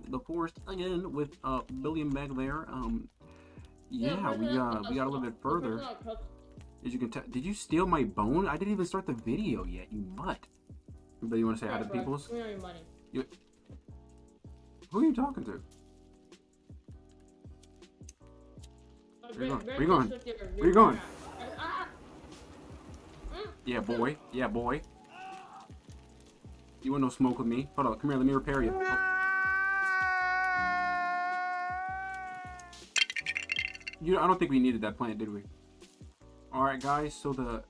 the forest again with Billiam back there. Yeah, we got a little bit further. As you can tell, did you steal my bone? I didn't even start the video yet, you mutt. But you want to say hi to peoples? Give me your money. Who are you talking to? Where you going? Where you going? Yeah, boy. Yeah, boy. You want no smoke with me? Hold on, come here, let me repair you. Oh. I don't think we needed that plant, did we? Alright, guys, so the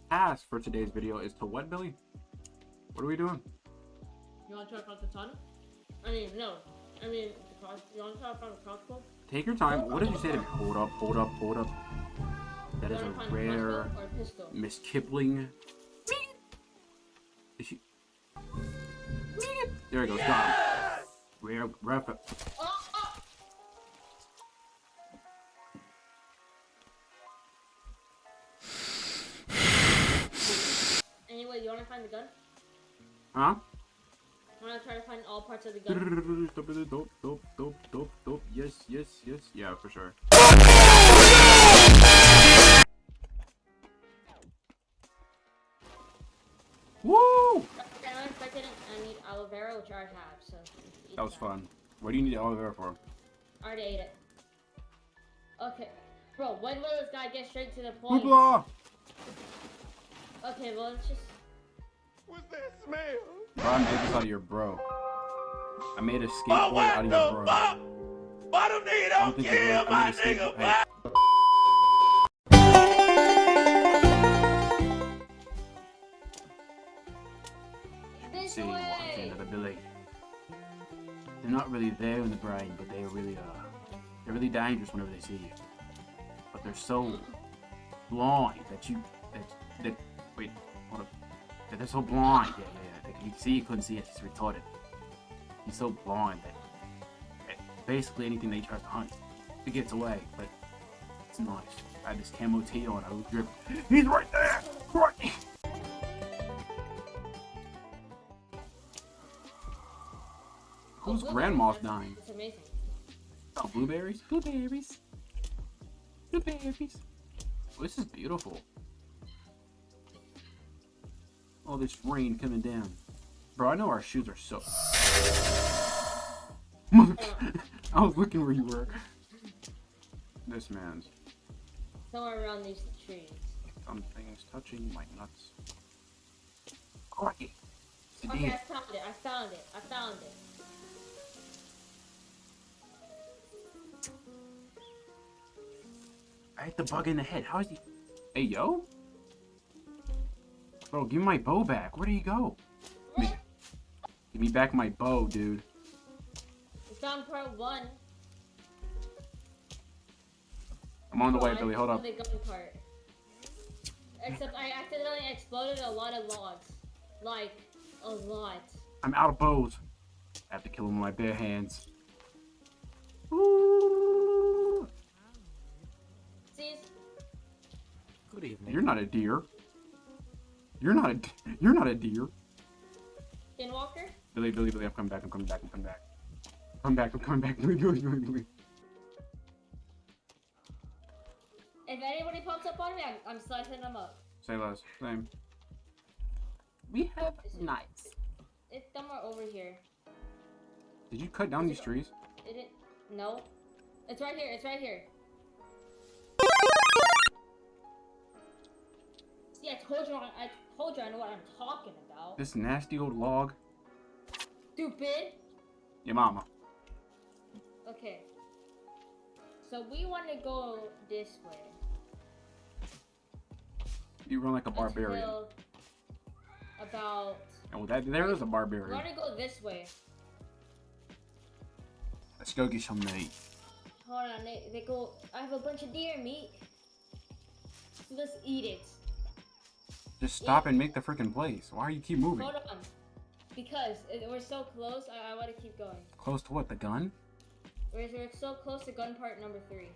task for today's video is to what, Billy? What are we doing? You want to try to find the ton? I mean, no. I mean, you want to try to find the crossbow? Take your time. What did you say to me? Hold up, hold up, hold up. That is a rare Miss Kipling. Is she? There he goes. Got him. Rare. Anyway, you want to find the gun? Huh? Want to try to find all parts of the gun? Dope. Yes. Yeah, for sure. Woo! I need aloe vera, which I already have, so... That was fun. What do you need aloe vera for? I already ate it. Okay. Bro, when will this guy get straight to the point? Hoopla! Okay, well, let's just... What's that smell? Bro, I made this out of your bro. I made a skateboard out of your bro. Bottom nigga don't kill my nigga. Hey. See, watching the Billy. They're not really there in the brain, but they're really dangerous whenever they see you. But they're so blind that wait, hold up. That they're so blind. Yeah. You see, you couldn't see it. He's retarded. He's so blind that basically anything they try to hunt, it gets away. But it's nice. I had this camo tee on. I was dripping. He's right there. Right. Whose grandma's dying? It's amazing. Oh, blueberries? Blueberries. Oh, this is beautiful. Oh, this rain coming down. Bro, I know our shoes are so... I was looking where you were. This man's... Somewhere around these trees. Something's touching my nuts. Crikey. Okay, I found it. I hit the bug in the head. How is he? Hey, yo? Bro, give me my bow back. Where do you go? Give me back my bow, dude. We found part 1. I'm on the way, Billy. Hold up. The gun part. Except I accidentally exploded a lot of logs. Like, a lot. I'm out of bows. I have to kill him with my bare hands. Ooh. See? Good evening. You're not a deer. You're not a deer. Skinwalker? Billy, I'm coming back. I'm coming back. Billy. If anybody pops up on me, I'm slicing them up. Say less. Same. We have knives. It's somewhere over here. Did you cut down these trees? No. It's right here. See, I told you I know what I'm talking about. This nasty old log. Stupid. Your mama. Okay. So we want to go this way. You run like a barbarian. About... Oh, there is a barbarian. We want to go this way. Let's go get some meat. Hold on, they go... I have a bunch of deer meat. So let's eat it. Just stop and make the freaking place. Why do you keep moving? Hold on. Because we're so close, I want to keep going. Close to what? The gun? We're so close to gun part number 3.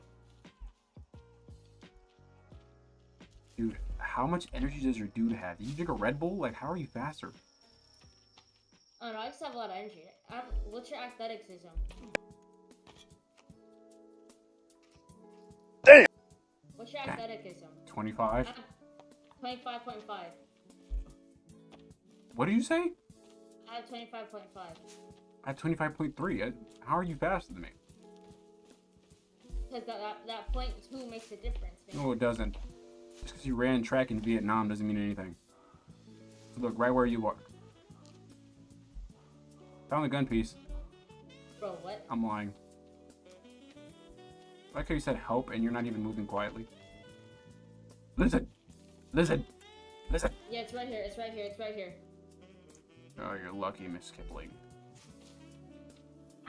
Dude, how much energy does your dude have? Did you drink a Red Bull? Like, how are you faster? Oh no, I just have a lot of energy. What's your athleticism? Damn. What's your athleticism? 25. 25.5. What did you say? I have 25.5. I have 25.3. How are you faster than me? Because that 0.2 makes a difference. Man. No, it doesn't. Just because you ran track in Vietnam doesn't mean anything. So look, right where you are. Found the gun piece. Bro, what? I'm lying. I like how you said help and you're not even moving quietly. Listen! Listen! Listen! Yeah, it's right here. It's right here. It's right here. Oh, you're lucky, Miss Kipling.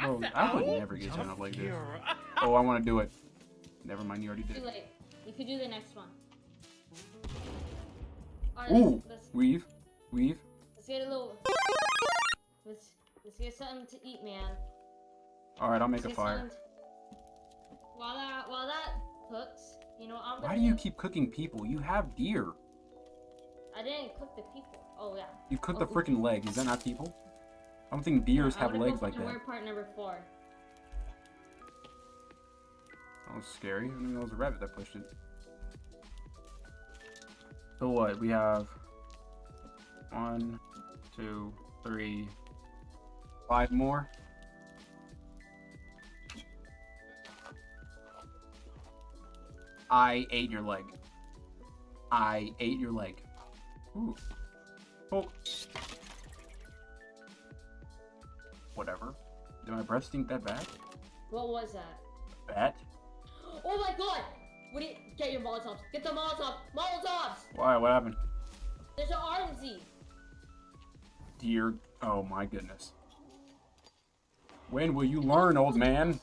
Oh, I would never get turned up like this. Oh, I want to do it. Never mind, you already did. Too late. You could do the next one. Alright, Ooh! let's Weave. Weave. get a little... Let's get something to eat, man. Alright, I'll make a Let's get fire. something while that cooks, you know, I'm gonna Why do you keep cooking people? You have deer. I didn't cook the people. Oh, yeah. You cooked the freaking leg. Is that not people? I don't think deers have legs like that. We're part number 4. That was scary. I didn't know it was a rabbit that pushed it. So what? We have 1, 2, 3, 5 more. I ate your leg. I ate your leg. Ooh. Oh. Whatever. Did my breath stink that bad? What was that? Bat? Oh my god! Get your Molotovs. Get the Molotov. Molotovs! Why? What happened? There's an RMZ. Dear. Oh my goodness. When will you learn, old man?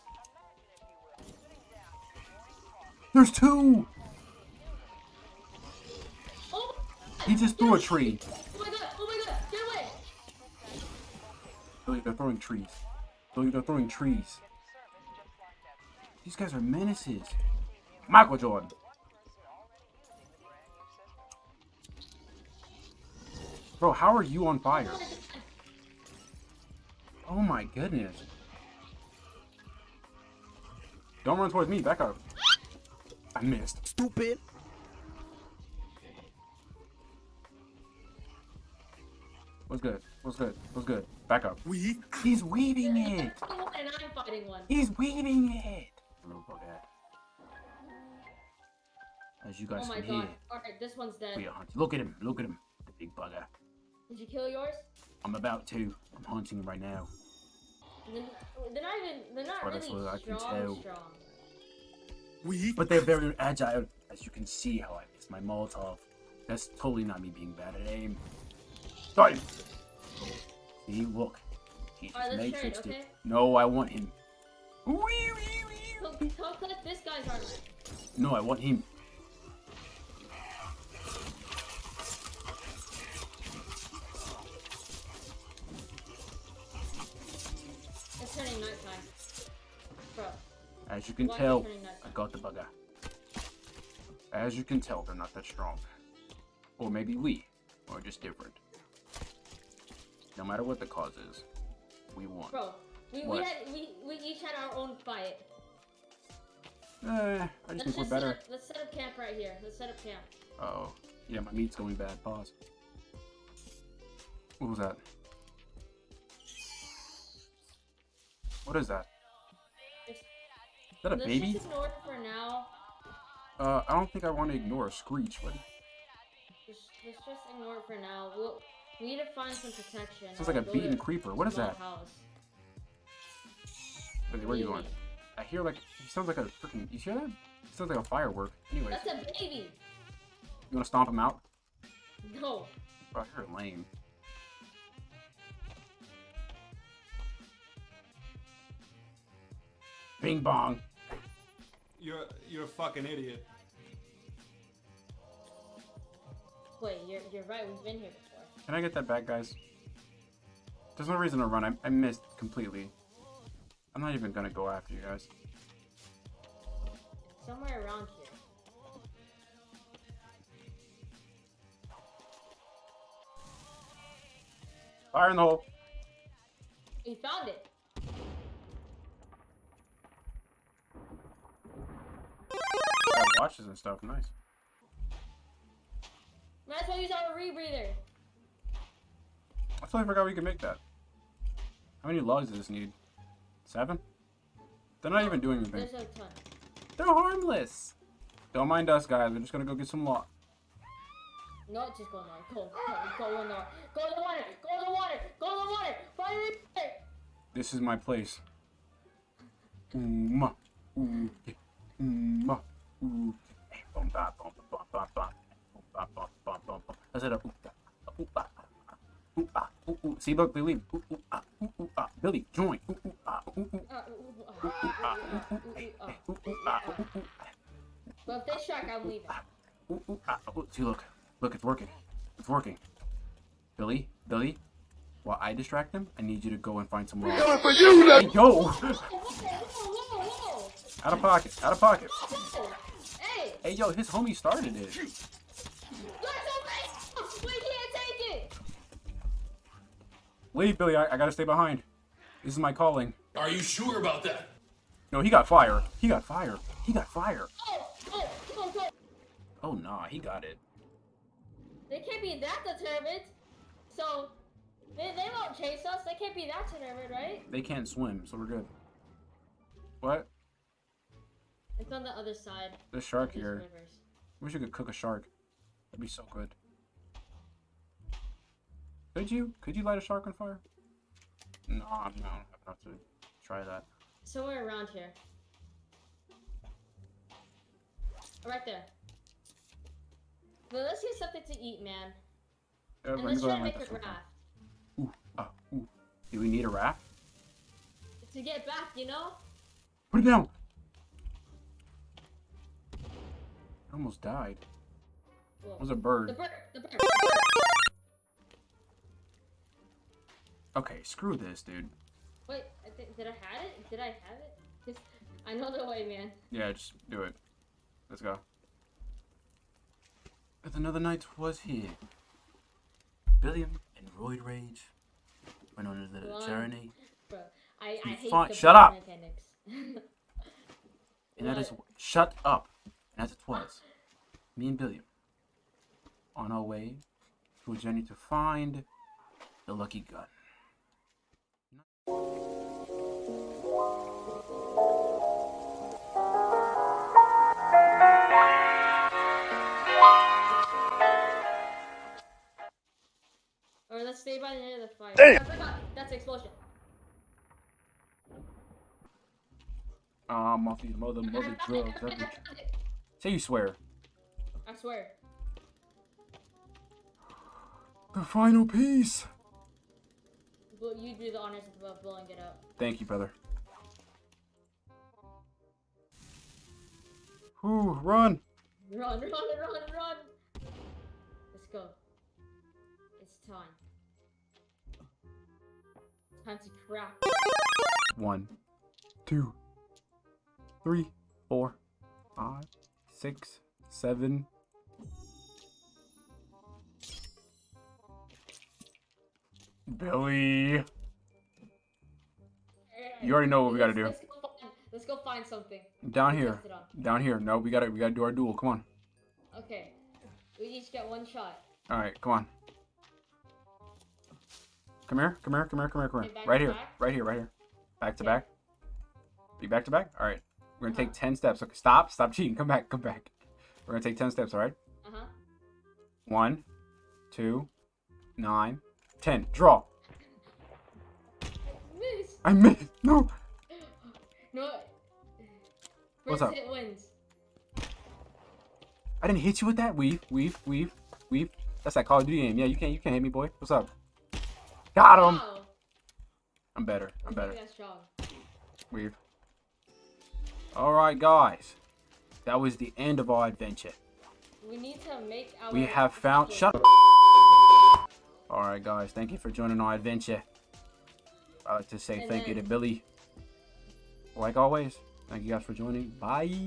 There's 2! Oh! He just threw a tree. Oh my god! Oh my god! Get away! Billy, they're throwing trees. Billy, they're throwing trees. These guys are menaces. Michael Jordan. Bro, how are you on fire? Oh my goodness. Don't run towards me. Back up. I missed. Stupid. What's good? What's good? What's good? Back up. We. He's weaving it. And I'm fighting one. He's weaving it. Little bugger. As you guys Oh my can god. hear, Alright, this one's dead. we are hunting. Look at him. Look at him. The big bugger. Did you kill yours? I'm about to. I'm hunting him right now. They're not Oh, that's really what I can strong. tell. We. But they're very agile. As you can see how I missed my Molotov. That's totally not me being bad at aim. Die! See, look. He just Alright, let's matrixed trade, it. okay? No, I want him. Go cut this guy's armor. No, I want him. It's turning nighttime. Bro. As you can Why is it tell, turning nighttime? I got the bugger. As you can tell, they're not that strong. Or maybe we are just different. No matter what the cause is, we won. Bro, we each had our own fight. I just think we're better. Let's set up camp right here. Let's set up camp. Oh, yeah, my meat's going bad. Pause. What was that? What is that? Is that a Let's baby? just ignore it for now. I don't think I want to ignore a screech, but Let's just ignore it for now. We need to find some protection. sounds like a Go beaten to creeper. What is small that? House. Wait, where are you going? I hear like, he sounds like a freaking, you hear that? He sounds like a firework. Anyways, That's a baby. you want to stomp him out? No. Bro, you're lame. Bing bong. You're a fucking idiot. Wait, you're right. We've been here before. Can I get that back, guys? There's no reason to run. I missed completely. I'm not even gonna go after you guys. Somewhere around here. Fire in the hole. He found it. Got watches and stuff. Nice. Might as well use our rebreather. I totally forgot we could make that. How many logs does this need? 7? They're not even doing anything. There's a ton. They're harmless. Don't mind us, guys. We're just gonna go get some logs. No, just go in there. Go in there. Go in the water. Go in the water. Go in the water. Fire it. This is my place. Ma. Ooh. Ma. Ooh. Bum ba bum bum bum bum. Bum bum bum bum bum. Let's hit up. Ooh ah. Ooh ah. Ooh ooh. See, look, they leave. Ooh ooh ah. Ooh ooh ah. Billy, join. Ooh ooh ah. Ooh ooh. Ooh ooh ah. Ooh ooh. Ooh ooh ah. Ooh ooh. But if they shark, I'm leaving. Ooh ooh ah. Ooh. See, look. Look, it's working. It's working. Billy, while I distract them, I need you to go and find some logs. Coming for you, Hey, yo! Whoa. Out of pocket. Out of pocket. Hey. Hey, yo, his homie started it. Let's obey. We can't take it. Leave, Billy. I gotta stay behind. This is my calling. Are you sure about that? No, he got fire. He got fire. He got fire. Go. Oh, nah, he got it. They can't be that determined. So, they won't chase us. They can't be that determined, right? They can't swim, so we're good. What? It's on the other side. There's shark of these here. rivers. Wish you could cook a shark. That'd be so good. Could you light a shark on fire? No, I don't have enough to try that. Somewhere around here. Right there. Well, let's get something to eat, man. And let's try to make a raft. Ooh. Do we need a raft? To get back, you know? Put it down! I almost died. Whoa. It was a bird. The bird. Okay, screw this, dude. Wait, did I have it? I know the way, man. Yeah, just do it. Let's go. But another night was here. Billiam and Roid Rage went on a little journey. Bro, I hate fine. the Shut up! mechanics. And that is shut up. And as it was, me and Billiam on our way to a journey to find the lucky gun. Or let's stay by the end of the fire. Damn. I forgot. That's the explosion. I'm off these mother drugs. Say you swear. I swear. The final piece. But you do the honors of blowing it up. Thank you, brother. Whew, run. Run. Let's go. It's time. Time to crack. 1, 2, 3, 4, 5, 6, 7. Billy. You already know what we gotta do. Let's go find something. Down here. Down here. No, we gotta do our duel. Come on. Okay. We each get one shot. Alright, come on. Come here. Okay, Right here. Back to back. Be back to back? Alright. We're gonna take 10 steps. Okay, stop cheating. Come back. We're gonna take 10 steps, alright? 1, 2, 9, 10. Draw. Miss. I missed. No. No. What's First up? hit wins. I didn't hit you with that. Weave. That's that Call of Duty game. Yeah, you can't hit me, boy. What's up? Got him. Wow. I'm better. That's strong. Weave. Alright, guys. That was the end of our adventure. We need to make our... We have found... Shut up. Alright, guys. Thank you for joining our adventure. I'd like to say thank you to Billy. Like always, thank you guys for joining. Bye.